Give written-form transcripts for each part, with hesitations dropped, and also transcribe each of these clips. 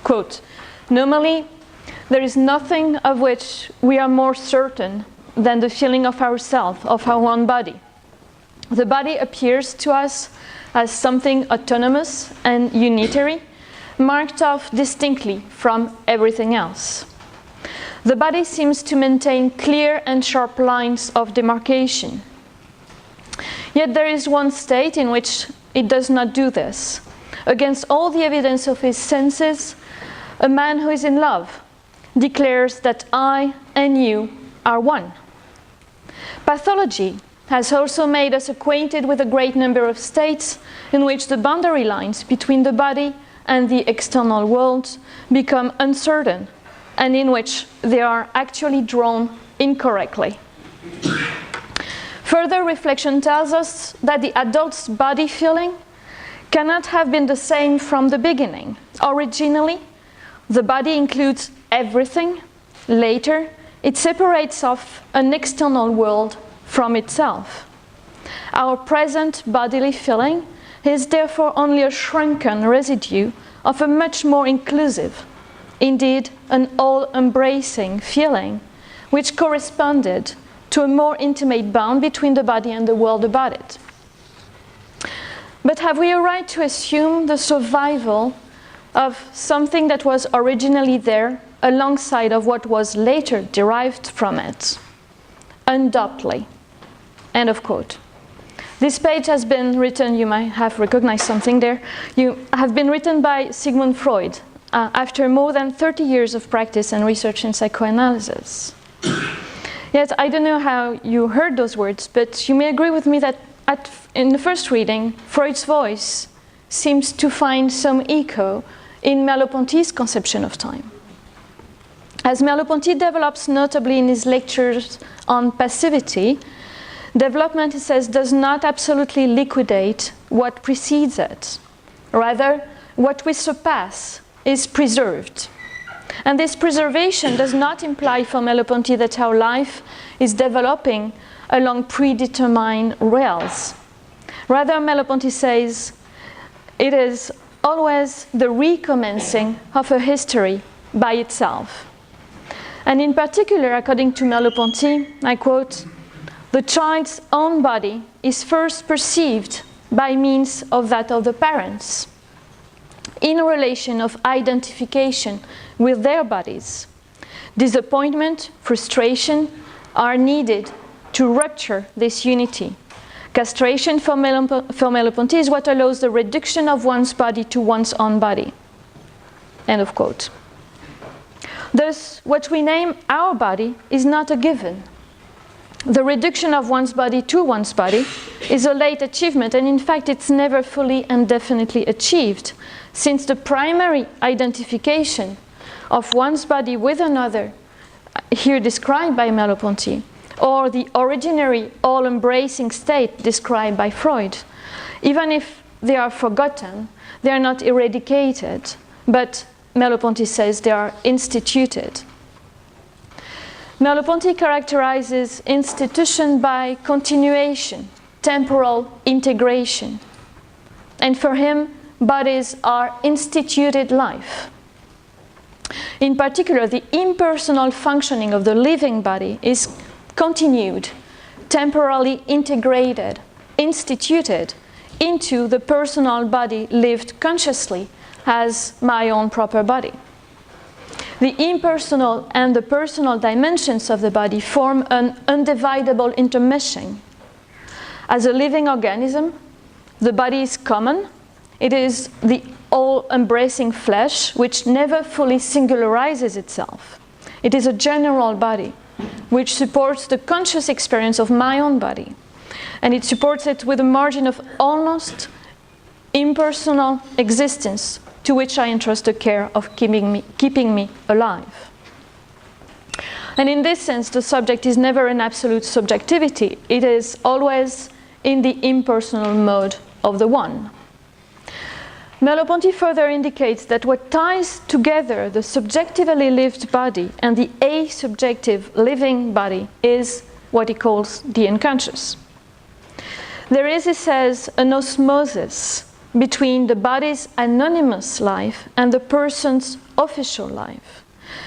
Quote, "Normally, there is nothing of which we are more certain than the feeling of ourself, of our own body. The body appears to us as something autonomous and unitary, marked off distinctly from everything else. The body seems to maintain clear and sharp lines of demarcation. Yet there is one state in which it does not do this. Against all the evidence of his senses, a man who is in love declares that I and you are one. Pathology has also made us acquainted with a great number of states in which the boundary lines between the body and the external world become uncertain, and in which they are actually drawn incorrectly. Further reflection tells us that the adult's body feeling cannot have been the same from the beginning. Originally, the body includes everything. Later, it separates off an external world from itself. Our present bodily feeling is therefore only a shrunken residue of a much more inclusive, indeed an all-embracing feeling, which corresponded to a more intimate bond between the body and the world about it. But have we a right to assume the survival of something that was originally there alongside of what was later derived from it? Undoubtedly." End of quote. This page has been written, you might have recognized something there, have been written by Sigmund Freud after more than 30 years of practice and research in psychoanalysis. Yet I don't know how you heard those words, but you may agree with me that in the first reading, Freud's voice seems to find some echo in Merleau-Ponty's conception of time. As Merleau-Ponty develops notably in his lectures on passivity, development, he says, does not absolutely liquidate what precedes it. Rather, what we surpass is preserved. And this preservation does not imply for Merleau-Ponty that our life is developing along predetermined rails. Rather, Merleau-Ponty says it is always the recommencing of a history by itself. And in particular, according to Merleau-Ponty, I quote, "The child's own body is first perceived by means of that of the parents, in a relation of identification with their bodies. Disappointment, frustration are needed to rupture this unity. Castration for Merleau-Ponty is what allows the reduction of one's body to one's own body." End of quote. Thus, what we name our body is not a given. The reduction of one's body to one's body is a late achievement, and in fact it's never fully and definitely achieved, since the primary identification of one's body with another, here described by Merleau-Ponty, or the originary all-embracing state described by Freud, even if they are forgotten, they are not eradicated, but Merleau-Ponty says they are instituted. Merleau-Ponty characterizes institution by continuation, temporal integration. And for him, bodies are instituted life. In particular, the impersonal functioning of the living body is continued, temporally integrated, instituted into the personal body lived consciously as my own proper body. The impersonal and the personal dimensions of the body form an undividable intermeshing. As a living organism, the body is common. It is the all-embracing flesh which never fully singularizes itself. It is a general body which supports the conscious experience of my own body. And it supports it with a margin of almost impersonal existence to which I entrust the care of keeping me alive. And in this sense, the subject is never an absolute subjectivity. It is always in the impersonal mode of the one. Merleau-Ponty further indicates that what ties together the subjectively lived body and the asubjective living body is what he calls the unconscious. There is, he says, an osmosis between the body's anonymous life and the person's official life.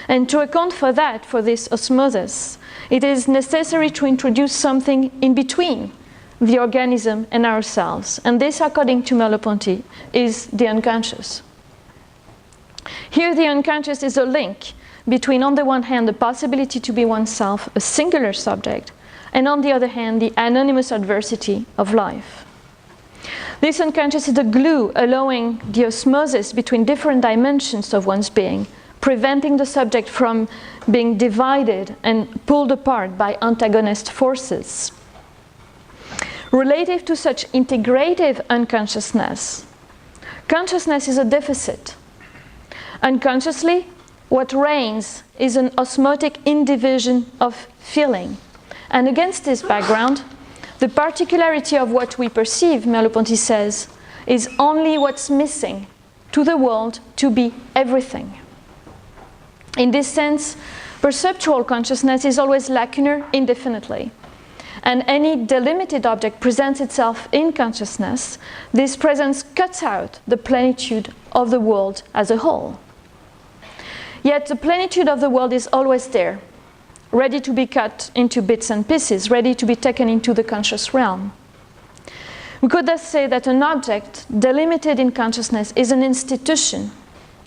And to account for that, for this osmosis, it is necessary to introduce something in between the organism and ourselves. And this, according to Merleau-Ponty, is the unconscious. Here the unconscious is a link between, on the one hand, the possibility to be oneself a singular subject, and on the other hand, the anonymous adversity of life. This unconscious is the glue allowing the osmosis between different dimensions of one's being, preventing the subject from being divided and pulled apart by antagonist forces. Relative to such integrative unconsciousness, consciousness is a deficit. Unconsciously, what reigns is an osmotic indivision of feeling. And against this background, the particularity of what we perceive, Merleau-Ponty says, is only what's missing to the world to be everything. In this sense, perceptual consciousness is always lacunar indefinitely. And any delimited object presents itself in consciousness, this presence cuts out the plenitude of the world as a whole. Yet the plenitude of the world is always there, ready to be cut into bits and pieces, ready to be taken into the conscious realm. We could thus say that an object delimited in consciousness is an institution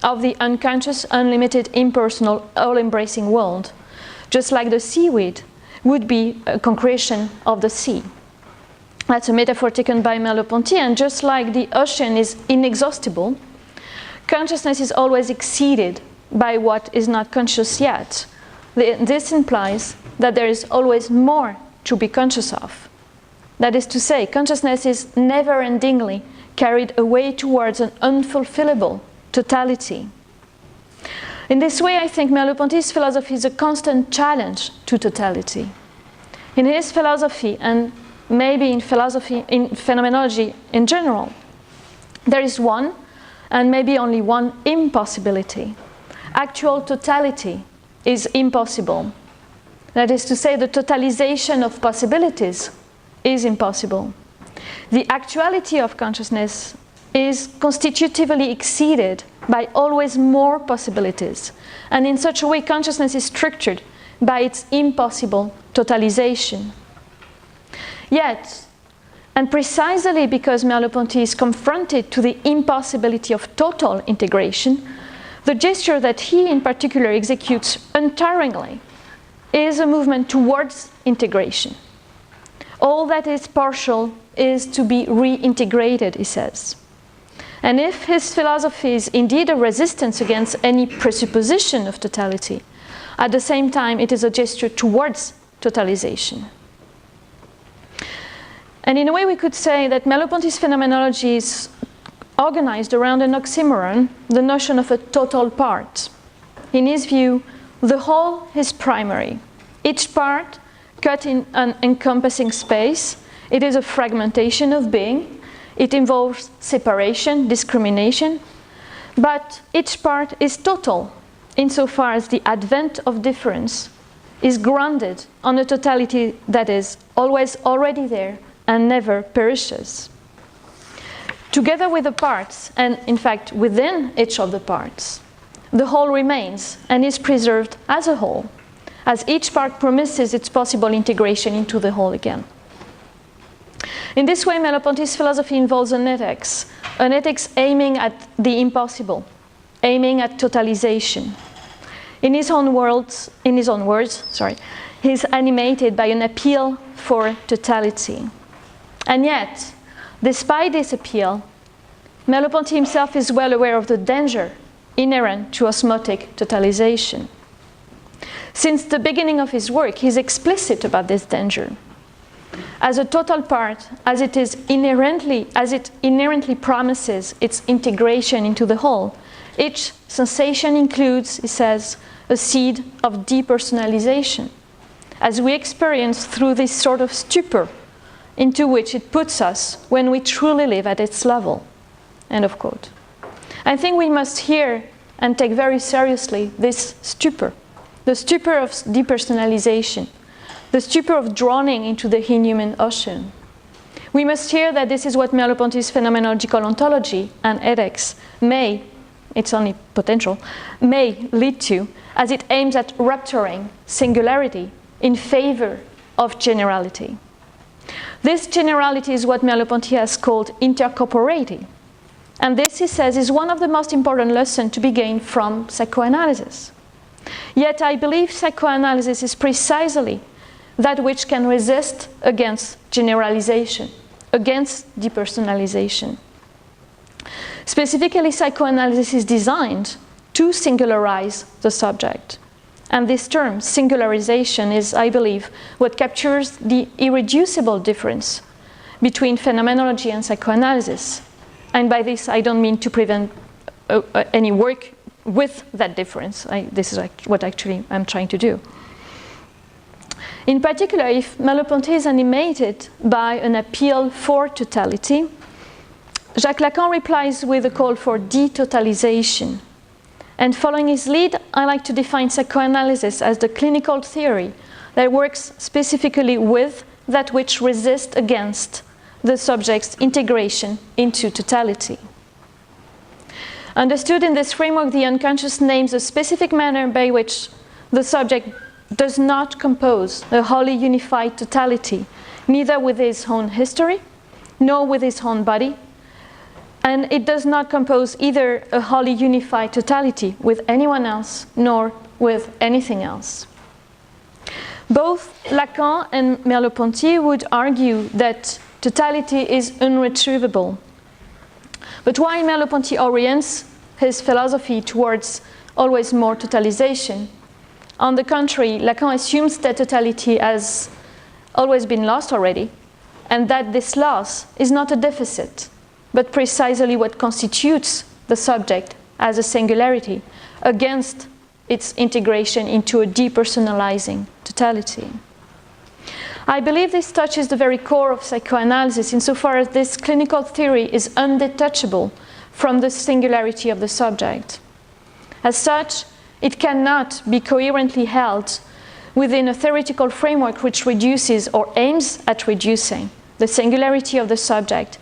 of the unconscious, unlimited, impersonal, all-embracing world, just like the seaweed would be a concretion of the sea. That's a metaphor taken by Merleau-Ponty, and just like the ocean is inexhaustible, consciousness is always exceeded by what is not conscious yet. This implies that there is always more to be conscious of. That is to say, consciousness is never-endingly carried away towards an unfulfillable totality. In this way, I think Merleau-Ponty's philosophy is a constant challenge to totality. In his philosophy, and maybe in philosophy, in phenomenology in general, there is one, and maybe only one, impossibility. Actual totality is impossible. That is to say, the totalization of possibilities is impossible. The actuality of consciousness is constitutively exceeded by always more possibilities. And in such a way, consciousness is structured by its impossible totalization. Yet, and precisely because Merleau-Ponty is confronted to the impossibility of total integration, the gesture that he in particular executes untiringly is a movement towards integration. All that is partial is to be reintegrated, he says. And if his philosophy is indeed a resistance against any presupposition of totality, at the same time it is a gesture towards totalization. And in a way we could say that Merleau-Ponty's phenomenology is organized around an oxymoron, the notion of a total part. In his view, the whole is primary. Each part, cut in an encompassing space, it is a fragmentation of being. It involves separation, discrimination, but each part is total insofar as the advent of difference is grounded on a totality that is always already there and never perishes. Together with the parts, and in fact within each of the parts, the whole remains and is preserved as a whole, as each part promises its possible integration into the whole again. In this way, Merleau-Ponty's philosophy involves an ethics aiming at the impossible, aiming at totalization. In his own words, he's animated by an appeal for totality. And yet, despite this appeal, Merleau-Ponty himself is well aware of the danger inherent to osmotic totalization. Since the beginning of his work, he's explicit about this danger. As a total part, as it inherently promises its integration into the whole, each sensation includes, he says, a seed of depersonalisation, as we experience through this sort of stupor into which it puts us when we truly live at its level. End of quote. I think we must hear and take very seriously this stupor, the stupor of depersonalisation, the stupor of drowning into the inhuman ocean. We must hear that this is what Merleau-Ponty's phenomenological ontology and ethics may, it's only potential, may lead to, as it aims at rupturing singularity in favor of generality. This generality is what Merleau-Ponty has called intercorporeity. And this, he says, is one of the most important lessons to be gained from psychoanalysis. Yet I believe psychoanalysis is precisely that which can resist against generalization, against depersonalisation. Specifically, psychoanalysis is designed to singularize the subject. And this term, singularization, is, I believe, what captures the irreducible difference between phenomenology and psychoanalysis. And by this, I don't mean to prevent any work with that difference. This is what actually I'm trying to do. In particular, if Merleau-Ponty is animated by an appeal for totality, Jacques Lacan replies with a call for detotalization. And following his lead, I like to define psychoanalysis as the clinical theory that works specifically with that which resists against the subject's integration into totality. Understood in this framework, the unconscious names a specific manner by which the subject does not compose a wholly unified totality, neither with his own history, nor with his own body, and it does not compose either a wholly unified totality with anyone else, nor with anything else. Both Lacan and Merleau-Ponty would argue that totality is irretrievable. But while Merleau-Ponty orients his philosophy towards always more totalization, on the contrary, Lacan assumes that totality has always been lost already, and that this loss is not a deficit, but precisely what constitutes the subject as a singularity against its integration into a depersonalizing totality. I believe this touches the very core of psychoanalysis insofar as this clinical theory is undetachable from the singularity of the subject. As such, it cannot be coherently held within a theoretical framework which reduces or aims at reducing the singularity of the subject,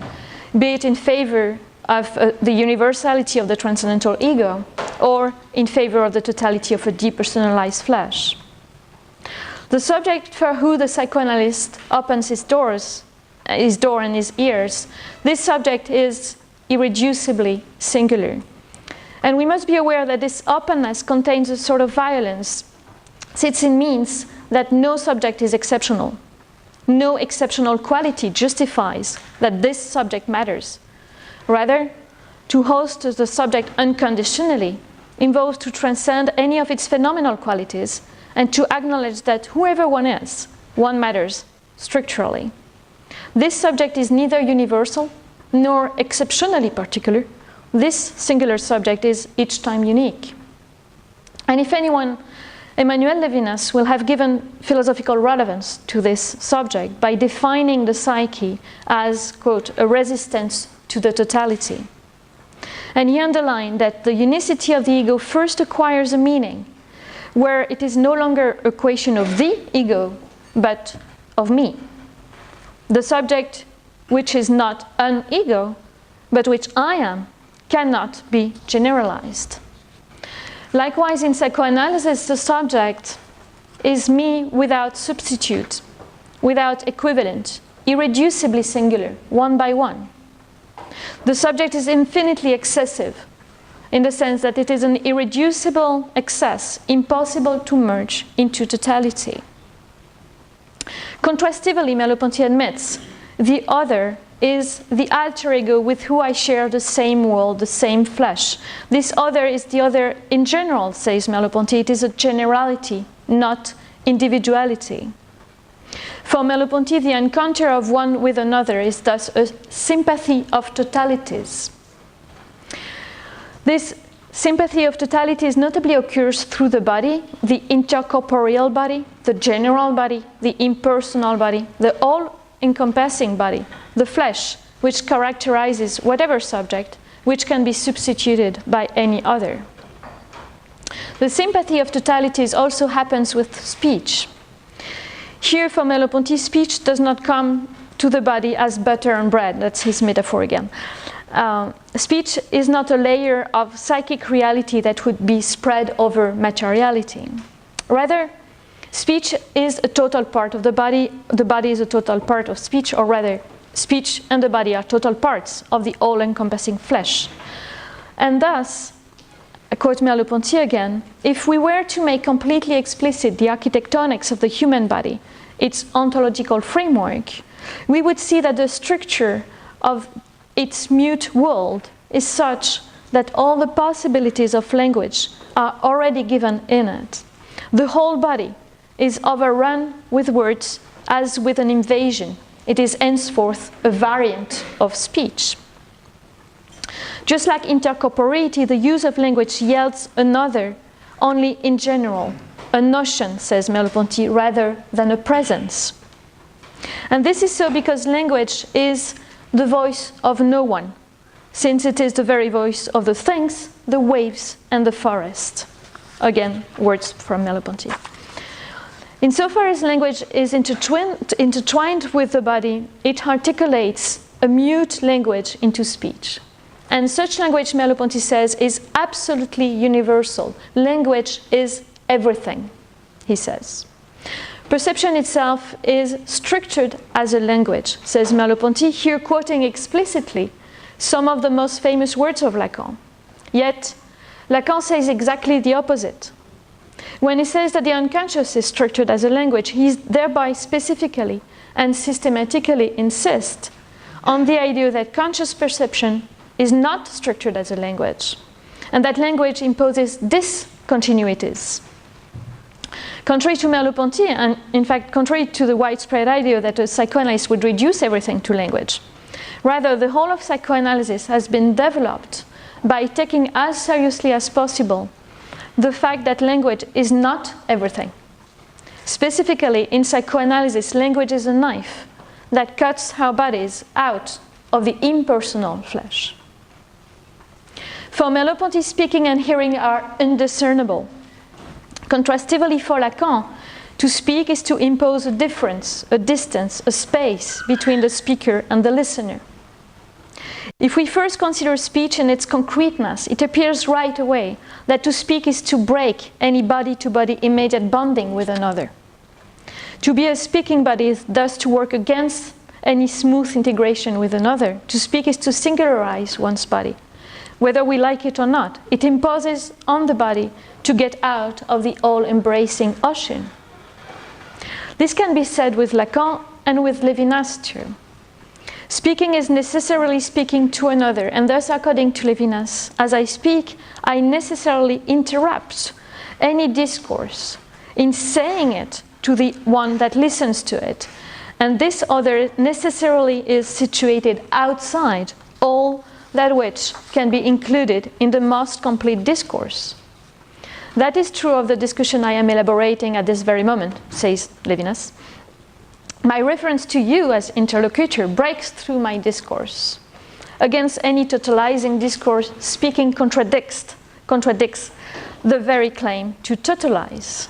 be it in favor of the universality of the transcendental ego or in favor of the totality of a depersonalized flesh. The subject for who the psychoanalyst opens his door and his ears, this subject is irreducibly singular. And we must be aware that this openness contains a sort of violence, since it means that no subject is exceptional. No exceptional quality justifies that this subject matters. Rather, to host the subject unconditionally involves to transcend any of its phenomenal qualities and to acknowledge that whoever one is, one matters structurally. This subject is neither universal nor exceptionally particular. This singular subject is each time unique. And if anyone, Emmanuel Levinas will have given philosophical relevance to this subject by defining the psyche as, quote, a resistance to the totality. And he underlined that the unicity of the ego first acquires a meaning where it is no longer a question of the ego, but of me. The subject which is not an ego, but which I am, cannot be generalized. Likewise, in psychoanalysis, the subject is me without substitute, without equivalent, irreducibly singular, one by one. The subject is infinitely excessive, in the sense that it is an irreducible excess, impossible to merge into totality. Contrastively, Merleau-Ponty admits, the other is the alter ego with whom I share the same world, the same flesh. This other is the other in general, says Merleau-Ponty. It is a generality, not individuality. For Merleau-Ponty, the encounter of one with another is thus a sympathy of totalities. This sympathy of totalities notably occurs through the body, the intercorporeal body, the general body, the impersonal body, the all-encompassing body, the flesh, which characterizes whatever subject, which can be substituted by any other. The sympathy of totalities also happens with speech. Here, for Merleau-Ponty, speech does not come to the body as butter and bread. That's his metaphor again. Speech is not a layer of psychic reality that would be spread over materiality. Rather, speech is a total part of the body is a total part of speech, or rather, speech and the body are total parts of the all-encompassing flesh. And thus, I quote Merleau-Ponty again, if we were to make completely explicit the architectonics of the human body, its ontological framework, we would see that the structure of its mute world is such that all the possibilities of language are already given in it. The whole body is overrun with words as with an invasion. It is henceforth a variant of speech. Just like intercorporeity, the use of language yields another only in general, a notion, says Merleau-Ponty, rather than a presence. And this is so because language is the voice of no one, since it is the very voice of the things, the waves, and the forest. Again, words from Merleau-Ponty. Insofar as language is intertwined with the body, it articulates a mute language into speech. And such language, Merleau-Ponty says, is absolutely universal. Language is everything, he says. Perception itself is structured as a language, says Merleau-Ponty, here quoting explicitly some of the most famous words of Lacan. Yet, Lacan says exactly the opposite. When he says that the unconscious is structured as a language, he thereby specifically and systematically insists on the idea that conscious perception is not structured as a language, and that language imposes discontinuities. Contrary to Merleau-Ponty, and in fact contrary to the widespread idea that a psychoanalyst would reduce everything to language, rather the whole of psychoanalysis has been developed by taking as seriously as possible the fact that language is not everything. Specifically, in psychoanalysis, language is a knife that cuts our bodies out of the impersonal flesh. For Merleau-Ponty, speaking and hearing are indiscernible. Contrastively for Lacan, to speak is to impose a difference, a distance, a space between the speaker and the listener. If we first consider speech in its concreteness, it appears right away that to speak is to break any body-to-body immediate bonding with another. To be a speaking body is thus to work against any smooth integration with another. To speak is to singularize one's body. Whether we like it or not, it imposes on the body to get out of the all-embracing ocean. This can be said with Lacan and with Levinas too. Speaking is necessarily speaking to another, and thus, according to Levinas, as I speak, I necessarily interrupt any discourse in saying it to the one that listens to it, and this other necessarily is situated outside all that which can be included in the most complete discourse. That is true of the discussion I am elaborating at this very moment, says Levinas. My reference to you as interlocutor breaks through my discourse. Against any totalizing discourse, speaking contradicts the very claim to totalize.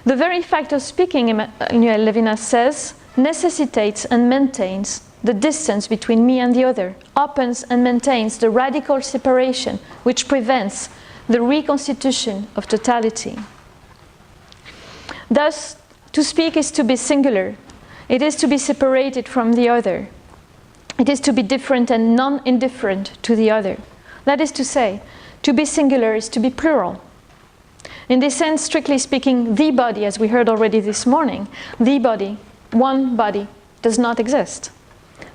The very fact of speaking, Emmanuel Levinas says, necessitates and maintains the distance between me and the other, opens and maintains the radical separation which prevents the reconstitution of totality. Thus, to speak is to be singular. It is to be separated from the other. It is to be different and non-indifferent to the other. That is to say, to be singular is to be plural. In this sense, strictly speaking, the body, as we heard already this morning, the body, one body, does not exist.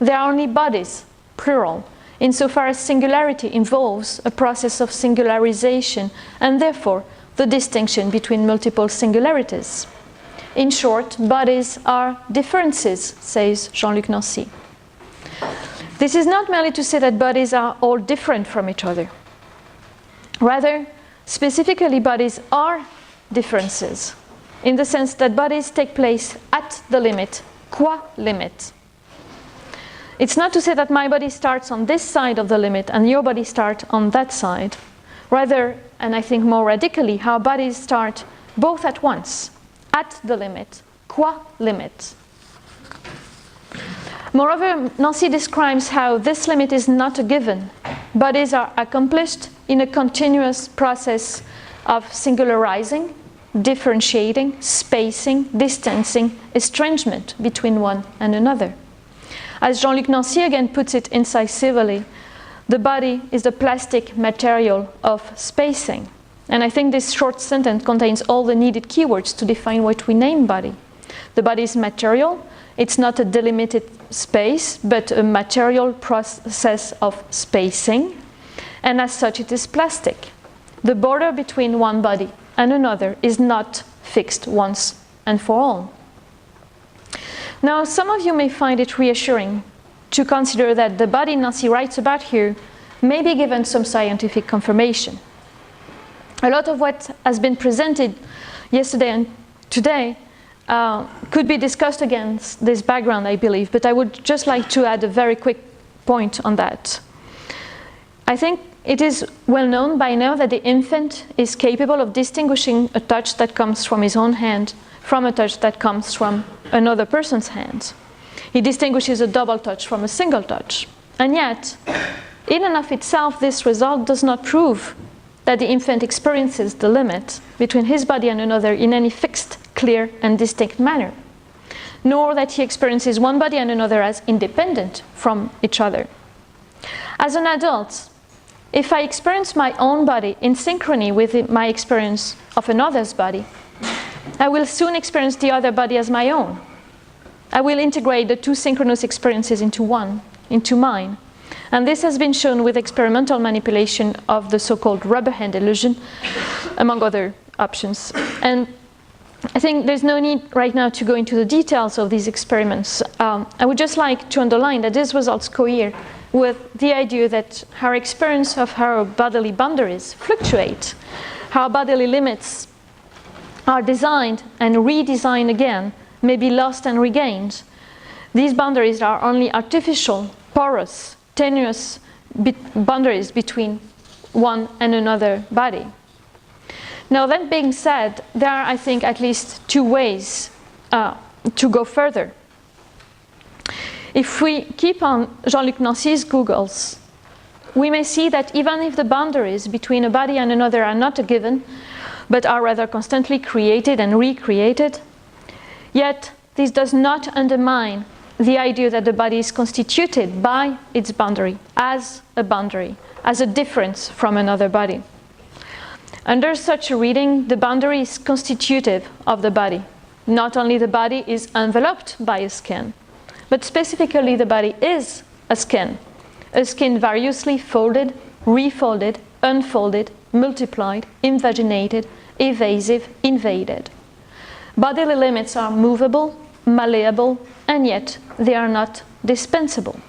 There are only bodies, plural, insofar as singularity involves a process of singularization and therefore the distinction between multiple singularities. In short, bodies are differences, says Jean-Luc Nancy. This is not merely to say that bodies are all different from each other. Rather, specifically, bodies are differences, in the sense that bodies take place at the limit, qua limit. It's not to say that my body starts on this side of the limit and your body starts on that side. Rather, and I think more radically, our bodies start both at once, at the limit, qua limit. Moreover, Nancy describes how this limit is not a given. Bodies are accomplished in a continuous process of singularizing, differentiating, spacing, distancing, estrangement between one and another. As Jean-Luc Nancy again puts it incisively, the body is the plastic material of spacing. And I think this short sentence contains all the needed keywords to define what we name body. The body is material. It's not a delimited space, but a material process of spacing. And as such, it is plastic. The border between one body and another is not fixed once and for all. Now, some of you may find it reassuring to consider that the body Nancy writes about here may be given some scientific confirmation. A lot of what has been presented yesterday and today could be discussed against this background, I believe, but I would just like to add a very quick point on that. I think it is well known by now that the infant is capable of distinguishing a touch that comes from his own hand from a touch that comes from another person's hand. He distinguishes a double touch from a single touch. And yet, in and of itself, this result does not prove that the infant experiences the limit between his body and another in any fixed, clear, and distinct manner, nor that he experiences one body and another as independent from each other. As an adult, if I experience my own body in synchrony with my experience of another's body, I will soon experience the other body as my own. I will integrate the two synchronous experiences into one, into mine. And this has been shown with experimental manipulation of the so-called rubber hand illusion, among other options. And I think there's no need right now to go into the details of these experiments. I would just like to underline that these results cohere with the idea that our experience of our bodily boundaries fluctuate. Our bodily limits are designed and redesigned again, may be lost and regained. These boundaries are only artificial, porous, tenuous boundaries between one and another body. Now, that being said, there are, I think, at least two ways to go further. If we keep on Jean-Luc Nancy's Googles, we may see that even if the boundaries between a body and another are not a given, but are rather constantly created and recreated, yet this does not undermine the idea that the body is constituted by its boundary, as a difference from another body. Under such a reading, the boundary is constitutive of the body. Not only the body is enveloped by a skin, but specifically the body is a skin variously folded, refolded, unfolded, multiplied, invaginated, evasive, invaded. Bodily limits are movable, malleable, and yet they are not dispensable.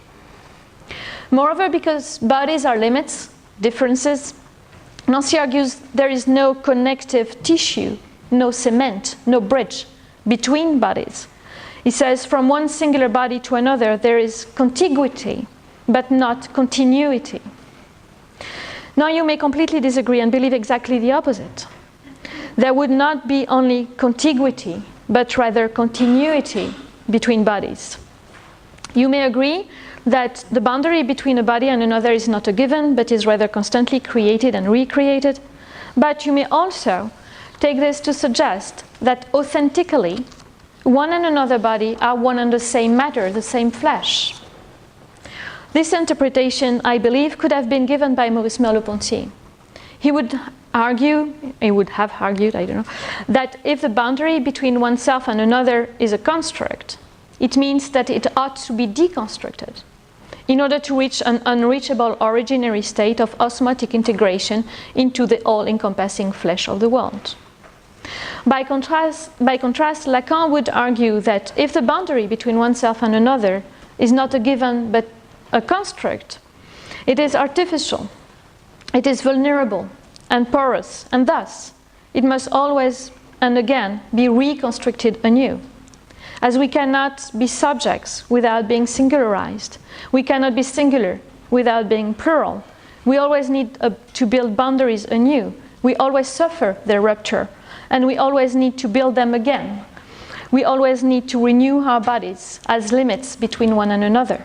Moreover, because bodies are limits, differences, Nancy argues there is no connective tissue, no cement, no bridge between bodies. He says from one singular body to another there is contiguity, but not continuity. Now you may completely disagree and believe exactly the opposite. There would not be only contiguity, but rather continuity between bodies. You may agree that the boundary between a body and another is not a given, but is rather constantly created and recreated. But you may also take this to suggest that authentically, one and another body are one and the same matter, the same flesh. This interpretation, I believe, could have been given by Maurice Merleau-Ponty. He would have argued, that if the boundary between oneself and another is a construct, it means that it ought to be deconstructed in order to reach an unreachable originary state of osmotic integration into the all-encompassing flesh of the world. By contrast, Lacan would argue that if the boundary between oneself and another is not a given but a construct, it is artificial, it is vulnerable and porous, and thus it must always and again be reconstructed anew. As we cannot be subjects without being singularized, we cannot be singular without being plural. We always need to build boundaries anew. We always suffer their rupture, and we always need to build them again. we always need to renew our bodies as limits between one and another.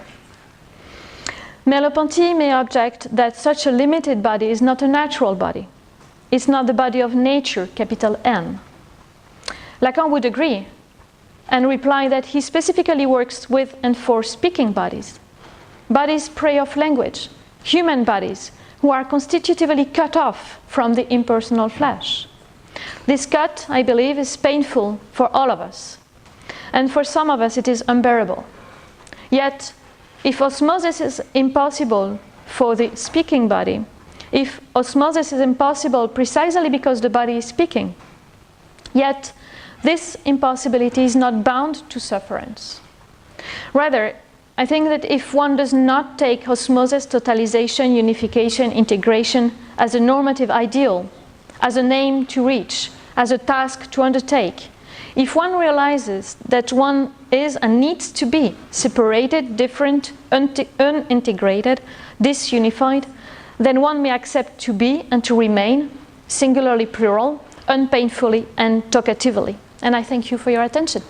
Merleau-Ponty may object that such a limited body is not a natural body. It's not the body of nature, capital N. Lacan would agree and reply that he specifically works with and for speaking bodies, bodies prey of language, human bodies who are constitutively cut off from the impersonal flesh. This cut, I believe, is painful for all of us, and for some of us it is unbearable. Yet, if osmosis is impossible for the speaking body, if osmosis is impossible precisely because the body is speaking, yet this impossibility is not bound to sufferance. Rather, I think that if one does not take osmosis, totalization, unification, integration as a normative ideal, as a aim to reach, as a task to undertake, if one realizes that one is and needs to be separated, different, unintegrated, disunified, then one may accept to be and to remain singularly plural, unpainfully and talkatively. And I thank you for your attention.